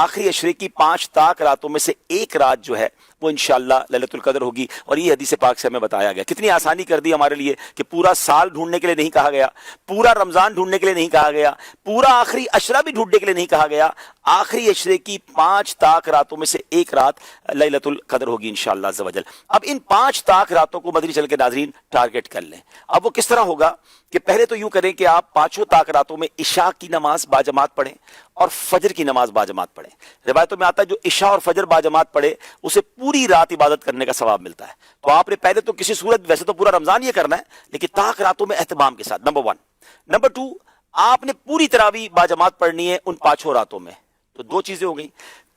آخری عشرے کی 5 تاک راتوں میں سے ایک رات جو ہے وہ انشاءاللہ لیلۃ القدر ہوگی. اور یہ حدیث پاک سے ہمیں بتایا گیا. کتنی آسانی کر دی ہمارے لیے کہ پورا سال ڈھونڈنے کے لیے نہیں کہا گیا, پورا رمضان ڈھونڈنے کے لیے نہیں کہا گیا, پورا آخری عشرہ بھی ڈھونڈنے کے لیے نہیں کہا گیا. آخری عشرے کی 5 تاک راتوں میں سے ایک رات لیلۃ القدر ہوگی انشاءاللہ عز و جل. اب ان 5 تاک راتوں کو مدنی چل کے ناظرین ٹارگٹ کر لیں. اب وہ کس طرح ہوگا کہ پہلے تو یوں کریں کہ آپ 5 تاک راتوں میں عشاء کی نماز باجماعت پڑھیں اور فجر کی نماز باجماعت پڑھیں. روایتوں میں آتا ہے جو عشاء اور فجر باجماعت پڑھے اسے پوری رات عبادت کرنے کا ثواب ملتا ہے. تو آپ نے پہلے تو کسی صورت, ویسے تو پورا رمضان یہ کرنا ہے, لیکن تاک راتوں میں اہتمام کے ساتھ, نمبر 1. نمبر 2, آپ نے پوری تراویح باجماعت پڑھنی ہے ان 5 راتوں میں. تو 2 چیزیں ہو گئیں.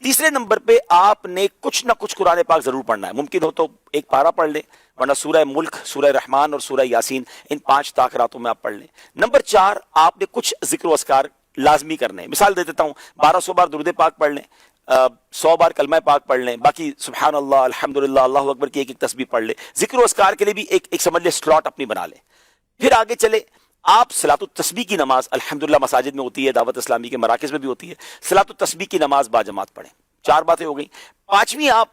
تیسرے نمبر پہ آپ نے کچھ نہ کچھ قرآن پاک ضرور پڑھنا ہے. ممکن ہو تو ایک پارہ پڑھ لیں, ورنہ سورہ ملک, سورہ رحمان اور سورہ یاسین ان 5 تاک راتوں میں آپ پڑھ لیں. نمبر 4, آپ نے کچھ ذکر و اذکار لازمی کرنے ہیں. مثال دے دیتا ہوں, 1200 بار درود پاک پڑھ لیں, 100 بار کلمہ پاک پڑھ لیں, باقی سبحان اللہ, الحمدللہ, اللہ اکبر کی ایک تسبیح پڑھ لیں. ذکر و اذکار کے لیے بھی ایک سمجھ لیں سلاٹ اپنی بنا لیں. پھر آگے چلے, آپ صلاۃ التسبیح کی نماز الحمدللہ مساجد میں ہوتی ہے, دعوت اسلامی کے مراکز میں بھی ہوتی ہے, صلاۃ التسبیح کی نماز باجماعت پڑھیں. 4 باتیں ہو گئیں. 5ویں, آپ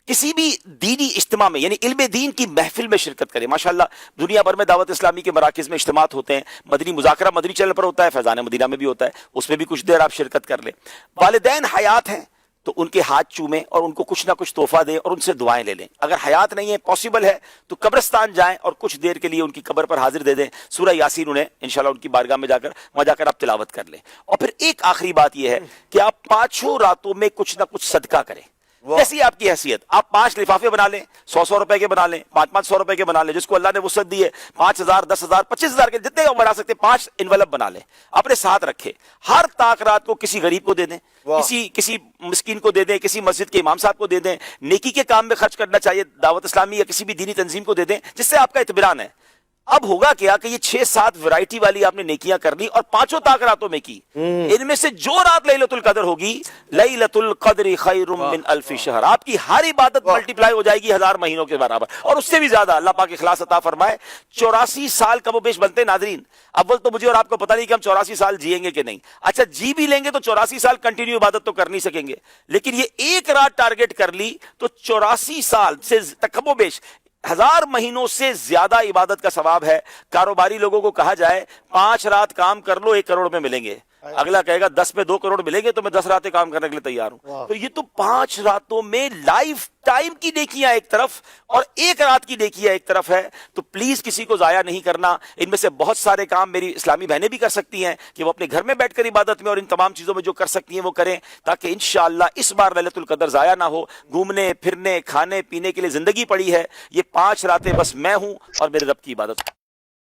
کسی بھی دینی اجتماع میں یعنی علم دین کی محفل میں شرکت کریں. ماشاءاللہ دنیا بھر میں دعوت اسلامی کے مراکز میں اجتماعات ہوتے ہیں. مدنی مذاکرہ مدنی چینل پر ہوتا ہے, فیضان مدینہ میں بھی ہوتا ہے, اس میں بھی کچھ دیر آپ شرکت کر لیں. والدین حیات ہیں تو ان کے ہاتھ چومیں اور ان کو کچھ نہ کچھ تحفہ دیں اور ان سے دعائیں لے لیں. اگر حیات نہیں ہے, پاسبل ہے, تو قبرستان جائیں اور کچھ دیر کے لیے ان کی قبر پر حاضر دے دیں. سورہ یاسین انہیں انشاءاللہ ان کی بارگاہ میں وہاں جا کر آپ تلاوت کر لیں. اور پھر ایک آخری بات یہ ہے کہ آپ 5 راتوں میں کچھ نہ کچھ صدقہ کریں. جیسی آپ کی حیثیت, آپ 5 لفافے بنا لیں, 100 روپے کے بنا لیں, 500 روپے کے بنا لیں, جس کو اللہ نے وسعت دی ہے, 5000, 10,000, 25,000 کے جتنے آپ بنا سکتے 5 انویلپ بنا لیں, اپنے ساتھ رکھے. ہر تاک رات کو کسی غریب کو دے دیں, کسی مسکین کو دے دیں, کسی مسجد کے امام صاحب کو دے دیں. نیکی کے کام میں خرچ کرنا چاہیے, دعوت اسلامی یا کسی بھی دینی تنظیم کو دے دیں جس سے آپ کا اطمینان ہے. اب ہوگا کیا کہ یہ 6-7 ورائٹی والی آپ نے نیکیاں کر لی اور 5 تاک راتوں میں کی. ان میں سے جو رات لیلۃ القدر ہوگی, لیلۃ القدر خیر من الف شہر, آپ کی ہر عبادت ملٹی پلائی ہو جائے گی 1000 مہینوں کے برابر اور اس سے بھی زیادہ. اللہ پاک اخلاص عطا فرمائے. 84 سال کم و بیش بنتے ناظرین. اول تو مجھے اور آپ کو پتہ نہیں کہ ہم 84 سال جیئیں گے کہ نہیں. اچھا جی بھی لیں گے تو 84 سال کنٹینیو عبادت تو کر نہیں سکیں گے, لیکن یہ ایک رات ٹارگٹ کر لی تو 84 سال سے کم و بیش 1000 مہینوں سے زیادہ عبادت کا ثواب ہے. کاروباری لوگوں کو کہا جائے 5 رات کام کر لو 1 کروڑ میں ملیں گے, اگلا کہے گا 10 پہ 2 کروڑ ملیں گے تو میں 10 راتیں کام کرنے کے لیے تیار ہوں. تو یہ تو 5 راتوں میں لائف ٹائم کی نیکیاں ایک طرف اور 1 رات کی نیکیاں ایک طرف ہے. تو پلیز کسی کو ضائع نہیں کرنا. ان میں سے بہت سارے کام میری اسلامی بہنیں بھی کر سکتی ہیں کہ وہ اپنے گھر میں بیٹھ کر عبادت میں اور ان تمام چیزوں میں جو کر سکتی ہیں وہ کریں, تاکہ انشاءاللہ اس بار لیلۃ القدر ضائع نہ ہو. گھومنے پھرنے کھانے پینے کے لیے زندگی پڑی ہے, یہ 5 راتیں بس میں ہوں اور میرے رب کی عبادت.